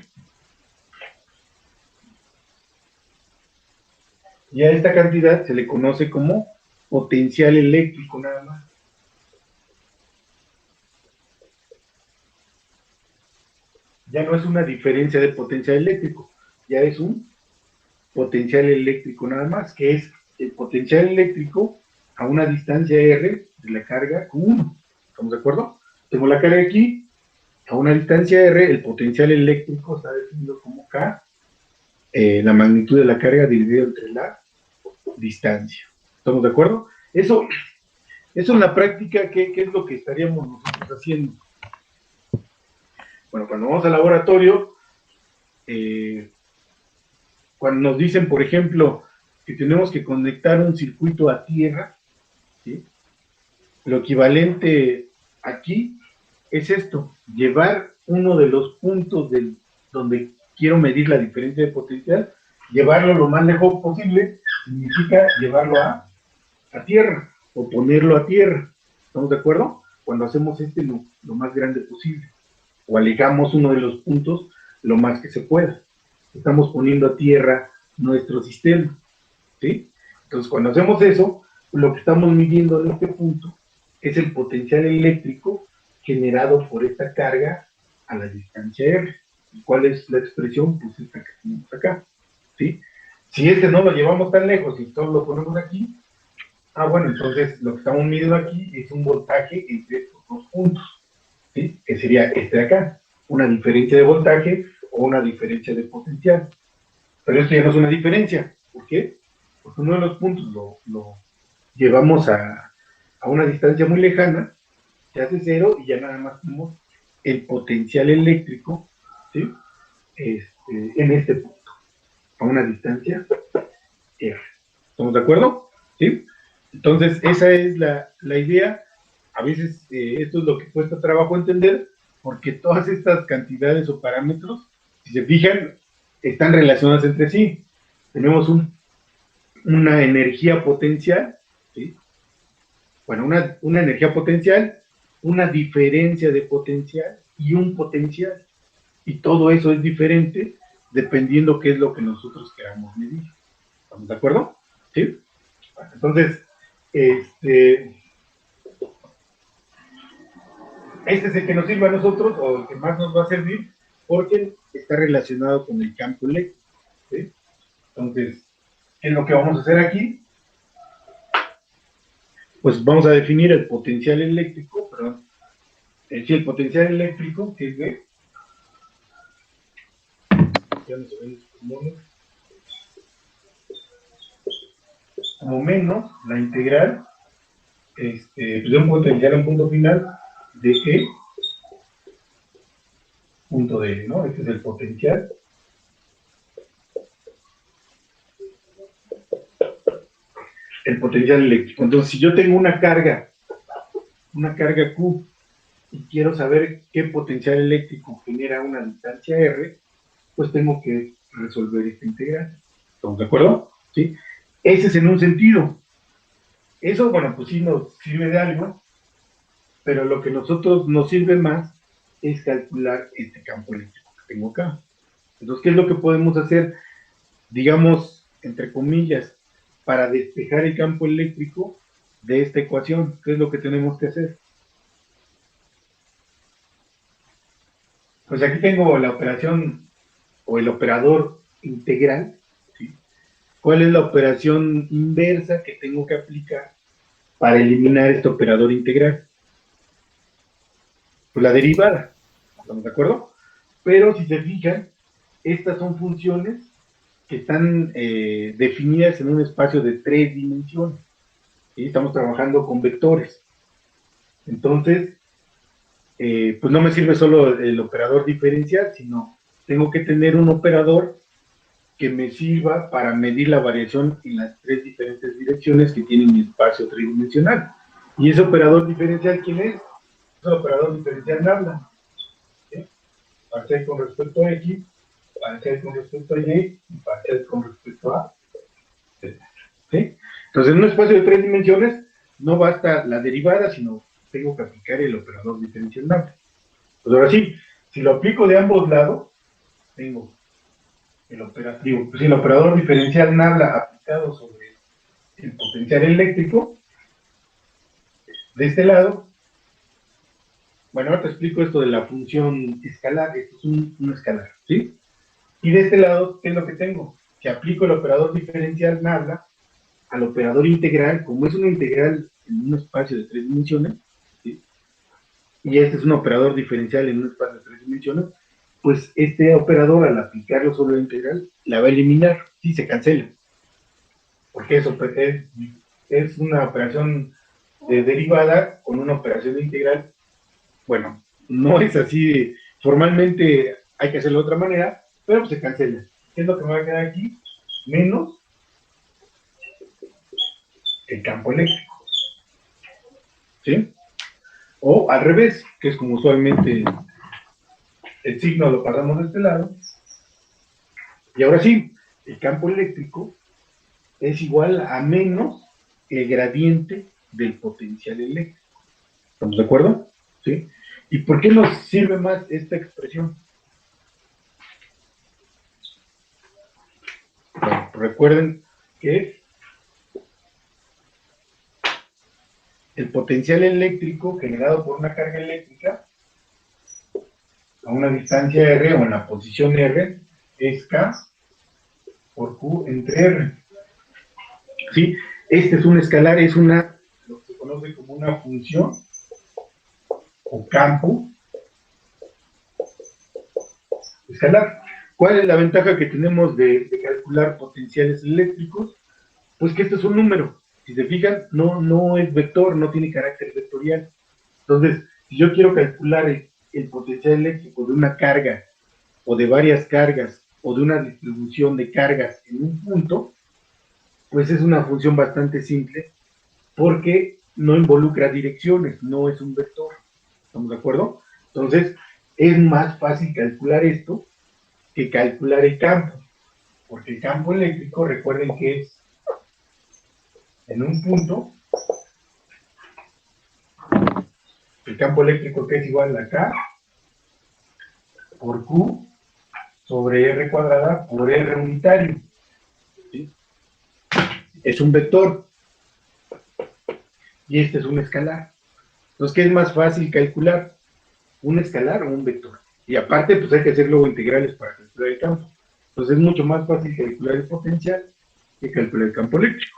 Y a esta cantidad se le conoce como potencial eléctrico nada más. Ya no es una diferencia de potencial eléctrico, ya es un potencial eléctrico nada más, que es el potencial eléctrico a una distancia R de la carga Q1. ¿Estamos de acuerdo? Tengo la carga aquí, a una distancia R, el potencial eléctrico está definido como K, la magnitud de la carga dividido entre la distancia. ¿Estamos de acuerdo? Eso en la práctica, ¿qué es lo que estaríamos nosotros haciendo? Bueno, cuando vamos al laboratorio, cuando nos dicen, por ejemplo, que tenemos que conectar un circuito a tierra, ¿sí? Lo equivalente aquí es esto, llevar uno de los puntos donde quiero medir la diferencia de potencial, llevarlo lo más lejos posible, significa llevarlo a tierra, o ponerlo a tierra. ¿Estamos de acuerdo? Cuando hacemos lo más grande posible, o alejamos uno de los puntos lo más que se pueda. Estamos poniendo a tierra nuestro sistema, ¿sí? Entonces, cuando hacemos eso, lo que estamos midiendo en este punto es el potencial eléctrico generado por esta carga a la distancia R. ¿Y cuál es la expresión? Pues esta que tenemos acá, ¿sí? Si este no lo llevamos tan lejos y solo lo ponemos aquí, bueno, entonces lo que estamos midiendo aquí es un voltaje entre estos dos puntos, ¿sí? Que sería este de acá, una diferencia de voltaje o una diferencia de potencial. Pero esto ya no es una diferencia. ¿Por qué? Porque uno de los puntos lo llevamos a una distancia muy lejana, se hace cero y ya nada más tenemos el potencial eléctrico, ¿sí? En este punto, a una distancia R. ¿Estamos de acuerdo? ¿Sí? Entonces, esa es la idea. A veces esto es lo que cuesta trabajo entender, porque todas estas cantidades o parámetros, si se fijan, están relacionadas entre sí. Tenemos una energía potencial, ¿sí? Bueno, una energía potencial, una diferencia de potencial y un potencial. Y todo eso es diferente dependiendo qué es lo que nosotros queramos medir. ¿Estamos de acuerdo? ¿Sí? Bueno, entonces, este es el que nos sirve a nosotros o el que más nos va a servir porque está relacionado con el campo eléctrico. ¿Sí? Entonces, ¿qué es lo que vamos a hacer aquí? Pues vamos a definir el potencial eléctrico, perdón, el potencial eléctrico que es de, ya no se ven como menos la integral pues de un potencial a un punto final de E, punto de E, ¿no? Este es el potencial. El potencial eléctrico. Entonces, si yo tengo una carga Q, y quiero saber qué potencial eléctrico genera una distancia R, pues tengo que resolver esta integral. ¿Estamos de acuerdo? ¿Sí? Ese es en un sentido. Eso, bueno, pues sí nos sirve de algo, pero lo que nosotros nos sirve más es calcular este campo eléctrico que tengo acá. Entonces, ¿qué es lo que podemos hacer? Digamos, entre comillas, para despejar el campo eléctrico de esta ecuación. ¿Qué es lo que tenemos que hacer? Pues aquí tengo la operación o el operador integral. ¿Sí? ¿Cuál es la operación inversa que tengo que aplicar para eliminar este operador integral? Pues la derivada. ¿Estamos de acuerdo? Pero si se fijan, estas son funciones que están definidas en un espacio de 3 dimensiones. ¿Sí? Estamos trabajando con vectores. Entonces, pues no me sirve solo el operador diferencial, sino tengo que tener un operador que me sirva para medir la variación en las 3 diferentes direcciones que tiene mi espacio tridimensional. ¿Y ese operador diferencial quién es? Es el operador diferencial Nabla. ¿Sí? Parcial con respecto a X, parcial con respecto a Y y parcial con respecto a Z. ¿Sí? Entonces, en un espacio de 3 dimensiones no basta la derivada, sino tengo que aplicar el operador diferencial Nabla. Pues ahora sí, si lo aplico de ambos lados, tengo el operador diferencial Nabla aplicado sobre el potencial eléctrico de este lado. Bueno, ahora te explico esto de la función escalar. Esto es un escalar, ¿sí? Y de este lado, ¿qué es lo que tengo? Que aplico el operador diferencial Nabla al operador integral, como es una integral en un espacio de 3 dimensiones, ¿sí? Y este es un operador diferencial en un espacio de 3 dimensiones, pues este operador, al aplicarlo sobre la integral, la va a eliminar, sí, se cancela, porque eso es una operación de derivada con una operación de integral. Bueno, no es así, formalmente hay que hacerlo de otra manera, pero pues se cancela. ¿Qué es lo que me va a quedar aquí? Menos el campo eléctrico, ¿sí? O al revés, que es como usualmente el signo lo pasamos de este lado. Y ahora sí, el campo eléctrico es igual a menos el gradiente del potencial eléctrico. ¿Estamos de acuerdo? ¿Sí? ¿Y por qué nos sirve más esta expresión? Bueno, recuerden que el potencial eléctrico generado por una carga eléctrica a una distancia R o en la posición R es K por Q entre R. ¿Sí? Este es un escalar, es lo que se conoce como una función o campo escalar. ¿Cuál es la ventaja que tenemos de calcular potenciales eléctricos? Pues que esto es un número. Si se fijan, no es vector, no tiene carácter vectorial. Entonces, si yo quiero calcular el potencial eléctrico de una carga o de varias cargas o de una distribución de cargas en un punto, pues es una función bastante simple porque no involucra direcciones, no es un vector. ¿Estamos de acuerdo? Entonces, es más fácil calcular esto que calcular el campo, porque el campo eléctrico, recuerden que es en un punto, el campo eléctrico que es igual a K por Q sobre R cuadrada por R unitario. ¿Sí? Es un vector y este es un escalar. Entonces, ¿qué es más fácil calcular? ¿Un escalar o un vector? Y aparte, pues hay que hacer luego integrales para calcular el campo. Entonces, es mucho más fácil calcular el potencial que calcular el campo eléctrico.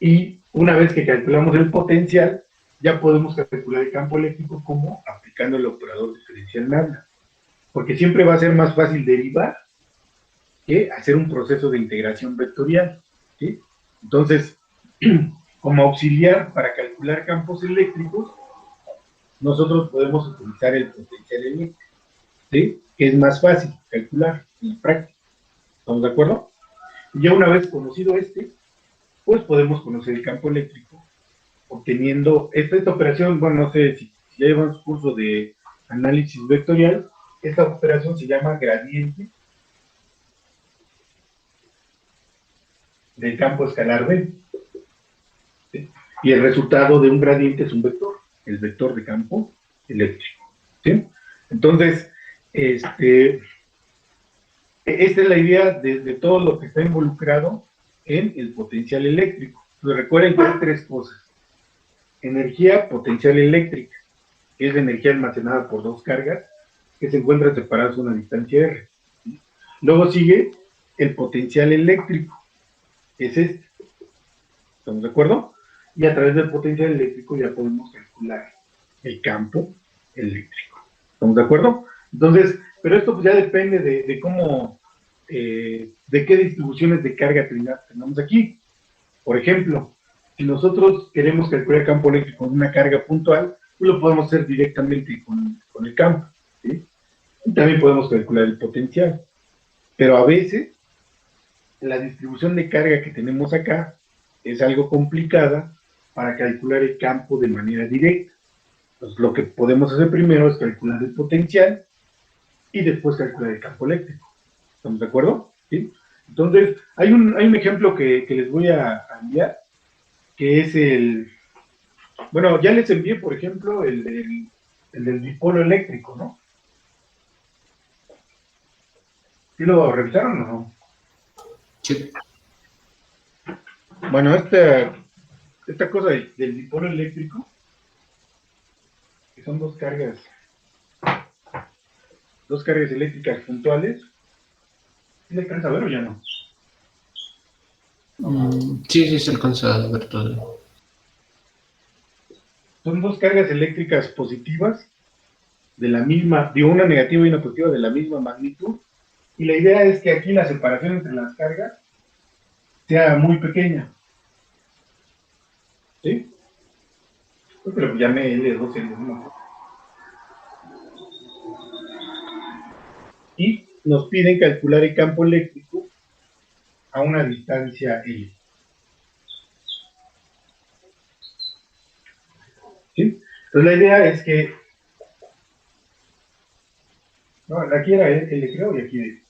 Y una vez que calculamos el potencial, ya podemos calcular el campo eléctrico como aplicando el operador diferencial Nabla. Porque siempre va a ser más fácil derivar que hacer un proceso de integración vectorial. ¿Sí? Entonces, como auxiliar para calcular campos eléctricos, nosotros podemos utilizar el potencial eléctrico, ¿sí? Que es más fácil calcular en la práctica. ¿Estamos de acuerdo? Y ya una vez conocido pues podemos conocer el campo eléctrico obteniendo esta operación. Bueno, no sé si ya llevamos curso de análisis vectorial. Esta operación se llama gradiente del campo escalar B. ¿Sí? Y el resultado de un gradiente es un vector, el vector de campo eléctrico. ¿Sí? Entonces, esta es la idea de todo lo que está involucrado en el potencial eléctrico. Entonces, recuerden que hay tres cosas. Energía potencial eléctrica, que es energía almacenada por dos cargas que se encuentran separadas a una distancia r. Luego sigue el potencial eléctrico, es este. ¿Estamos de acuerdo? Y a través del potencial eléctrico ya podemos calcular el campo eléctrico. ¿Estamos de acuerdo? Entonces, pero esto pues ya depende de cómo, de qué distribuciones de carga tengamos aquí. Por ejemplo, si nosotros queremos calcular el campo eléctrico con una carga puntual, pues lo podemos hacer directamente con el campo, ¿sí? Y también podemos calcular el potencial. Pero a veces, la distribución de carga que tenemos acá es algo complicada para calcular el campo de manera directa. Entonces, lo que podemos hacer primero es calcular el potencial y después calcular el campo eléctrico. ¿Estamos de acuerdo? ¿Sí? Entonces, hay un ejemplo que les voy a enviar, que es bueno, ya les envié, por ejemplo, el del dipolo eléctrico, ¿no? ¿Sí lo revisaron o no? Sí. Bueno, esta cosa del dipolo eléctrico, que son dos cargas eléctricas puntuales, ¿sí le alcanza a ver o ya no? Sí, sí se alcanza a ver todo. Son dos cargas eléctricas positivas de la misma, digo, una negativa y una positiva de la misma magnitud, y la idea es que aquí la separación entre las cargas sea muy pequeña, ¿sí? Creo que lo llamé L2, L1. Y nos piden calcular el campo eléctrico a una distancia L. ¿Sí? Entonces la idea es que, no, aquí era L creo, y aquí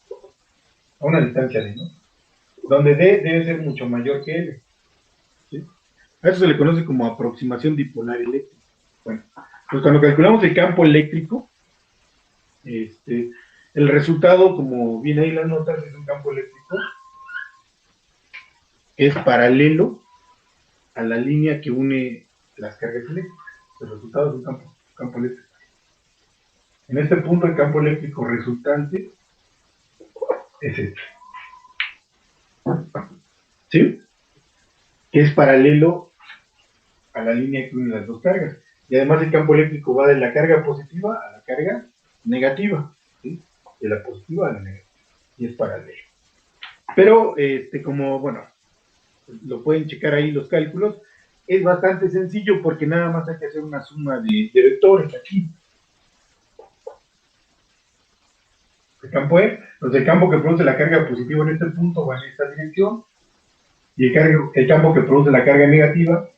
a una distancia D, ¿no? Donde D debe ser mucho mayor que L. ¿Sí? A eso se le conoce como aproximación dipolar eléctrica. Bueno, pues cuando calculamos el campo eléctrico, el resultado, como viene ahí las notas, es un campo eléctrico que es paralelo a la línea que une las cargas eléctricas. El resultado es un campo eléctrico. En este punto, el campo eléctrico resultante es este. ¿Sí? Que es paralelo a la línea que une las dos cargas. Y además el campo eléctrico va de la carga positiva a la carga negativa. ¿Sí? De la positiva a la negativa. Y es paralelo. Pero, como, bueno, lo pueden checar ahí los cálculos, es bastante sencillo porque nada más hay que hacer una suma de vectores aquí. El campo E, pues el campo que produce la carga positiva en este punto va en esta dirección, y el campo que produce la carga negativa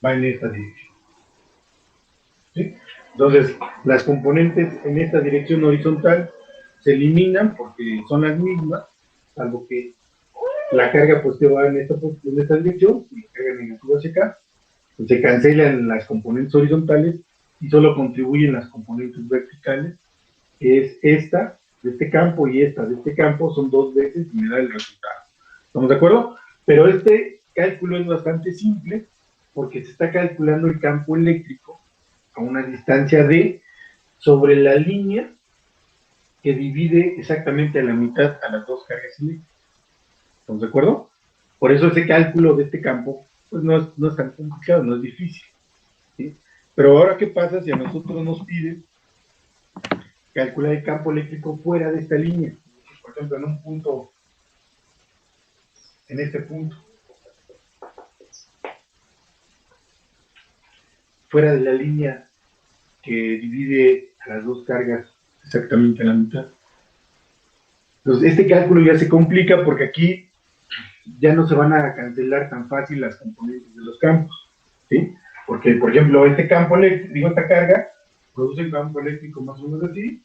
va en esta dirección. ¿Sí? Entonces, las componentes en esta dirección horizontal se eliminan porque son las mismas, salvo que la carga positiva va en esta dirección y la carga negativa hacia acá. Pues se cancelan las componentes horizontales y solo contribuyen las componentes verticales, que es esta de este campo y esta de este campo, son dos veces y me da el resultado. ¿Estamos de acuerdo? Pero este cálculo es bastante simple porque se está calculando el campo eléctrico a una distancia d sobre la línea que divide exactamente a la mitad a las dos cargas eléctricas. ¿Estamos de acuerdo? Por eso ese cálculo de este campo pues no es tan complicado, no es difícil. ¿Sí? Pero ahora, ¿qué pasa si a nosotros nos piden calcular el campo eléctrico fuera de esta línea? Por ejemplo, en un punto, en este punto, fuera de la línea que divide a las dos cargas exactamente a la mitad. Entonces, este cálculo ya se complica porque aquí ya no se van a cancelar tan fácil las componentes de los campos, ¿sí? Porque, por ejemplo, este campo eléctrico, esta carga, produce un campo eléctrico más o menos así,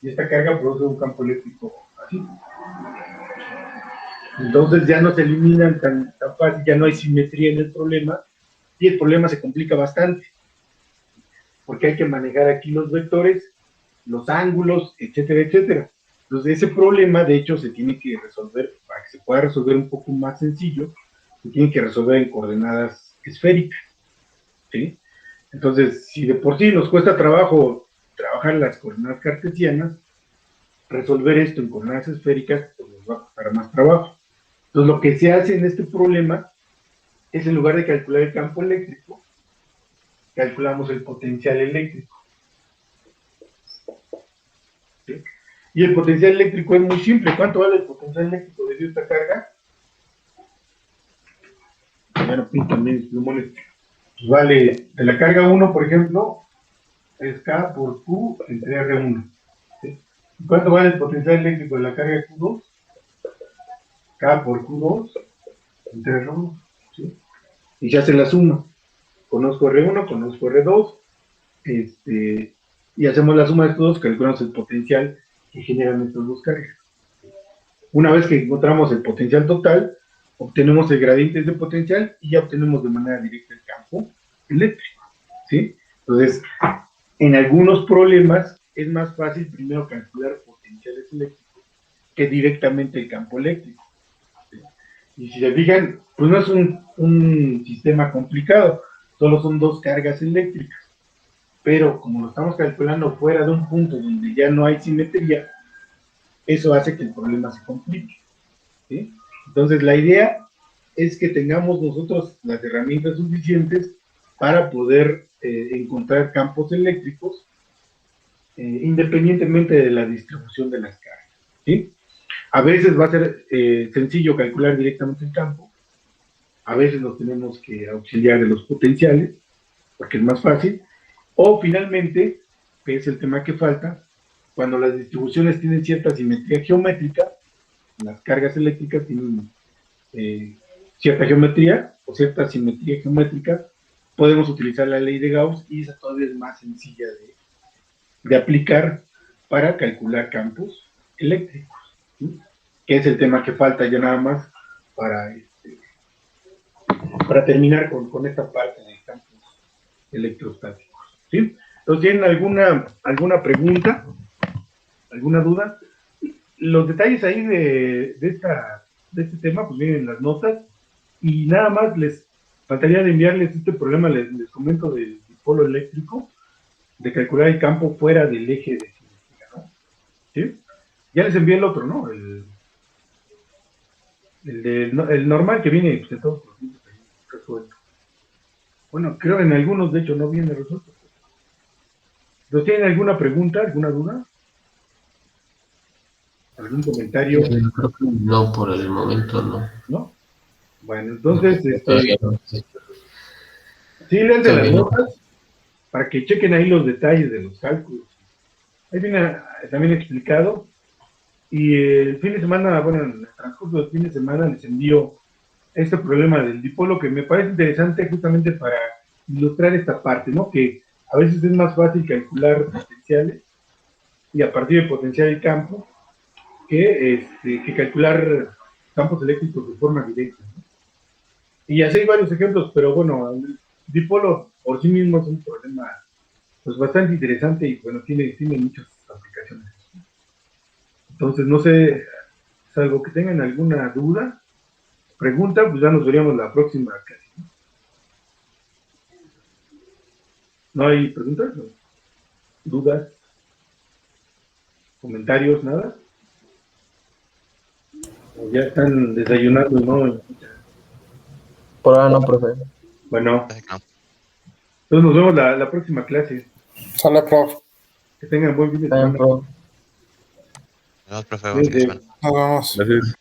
y esta carga produce un campo eléctrico así. Entonces ya no se eliminan tan fácil, ya no hay simetría en el problema y el problema se complica bastante, porque hay que manejar aquí los vectores, los ángulos, etcétera, etcétera. Entonces ese problema, de hecho, se tiene que resolver, para que se pueda resolver un poco más sencillo, se tiene que resolver en coordenadas esféricas, ¿sí? Entonces, si de por sí nos cuesta trabajo trabajar las coordenadas cartesianas, resolver esto en coordenadas esféricas pues nos va a costar más trabajo. Entonces, lo que se hace en este problema es, en lugar de calcular el campo eléctrico, calculamos el potencial eléctrico, ¿sí? Y el potencial eléctrico es muy simple. ¿Cuánto vale el potencial eléctrico debido a esta carga? Bueno, pintan bien los plumones. Pues vale, de la carga 1, por ejemplo, es K por Q entre R1. ¿Sí? ¿Cuánto vale el potencial eléctrico de la carga Q2? K por Q2 entre R1. ¿Sí? Y se hace la suma. Conozco R1, conozco R2, y hacemos la suma de estos dos, calculamos el potencial que generan estas dos cargas. Una vez que encontramos el potencial total, obtenemos el gradiente de potencial y ya obtenemos de manera directa el campo eléctrico, ¿sí? Entonces, en algunos problemas es más fácil primero calcular potenciales eléctricos que directamente el campo eléctrico, ¿sí? Y si se fijan, pues no es un sistema complicado, solo son dos cargas eléctricas, pero como lo estamos calculando fuera de un punto donde ya no hay simetría, eso hace que el problema se complique, ¿sí? Entonces la idea es que tengamos nosotros las herramientas suficientes para poder encontrar campos eléctricos independientemente de la distribución de las cargas, ¿sí? A veces va a ser sencillo calcular directamente el campo, a veces nos tenemos que auxiliar de los potenciales, porque es más fácil, o finalmente, que es el tema que falta, cuando las distribuciones tienen cierta simetría geométrica, las cargas eléctricas tienen cierta geometría o cierta simetría geométrica, podemos utilizar la ley de Gauss y esa todavía es más sencilla de aplicar para calcular campos eléctricos, ¿sí? Que es el tema que falta ya nada más para, para terminar con esta parte de campos electrostáticos, ¿sí? Entonces, ¿tienen alguna pregunta? ¿Alguna duda? Los detalles ahí de este tema, pues vienen en las notas, y nada más les faltaría de enviarles este problema, les comento del dipolo eléctrico, de calcular el campo fuera del eje de simetría, ¿no? ¿Sí? Ya les envié el otro, ¿no? El normal que viene pues, en todos los libros ahí resuelto. Bueno, creo en algunos, de hecho, no viene resuelto. ¿No tienen alguna pregunta, alguna duda? ¿Algún comentario? Creo que no, por el momento no. ¿No? Bueno, entonces, No, todavía no. sí, lean de las Todavía no. notas para que chequen ahí los detalles de los cálculos. Ahí viene también explicado. Y el fin de semana, bueno, en el transcurso del fin de semana les envío este problema del dipolo que me parece interesante justamente para ilustrar esta parte, ¿no? Que a veces es más fácil calcular potenciales y a partir de potencial el campo que calcular campos eléctricos de forma directa, ¿no? Y así hay varios ejemplos, pero bueno, el dipolo por sí mismo es un problema pues bastante interesante y bueno, tiene muchas aplicaciones. Entonces, no sé, salvo que tengan alguna duda, pregunta, pues ya nos veríamos la próxima clase. ¿No hay preguntas? ¿No? ¿Dudas? ¿Comentarios? ¿Nada? ¿O ya están desayunando, no? Por ahora no, profe. Bueno, entonces nos vemos la próxima clase. Sale, profe. Que tengan buen fin de Está bien, semana. profe. Nos vemos, profe. Buen fin de semana. Nos vemos. Gracias.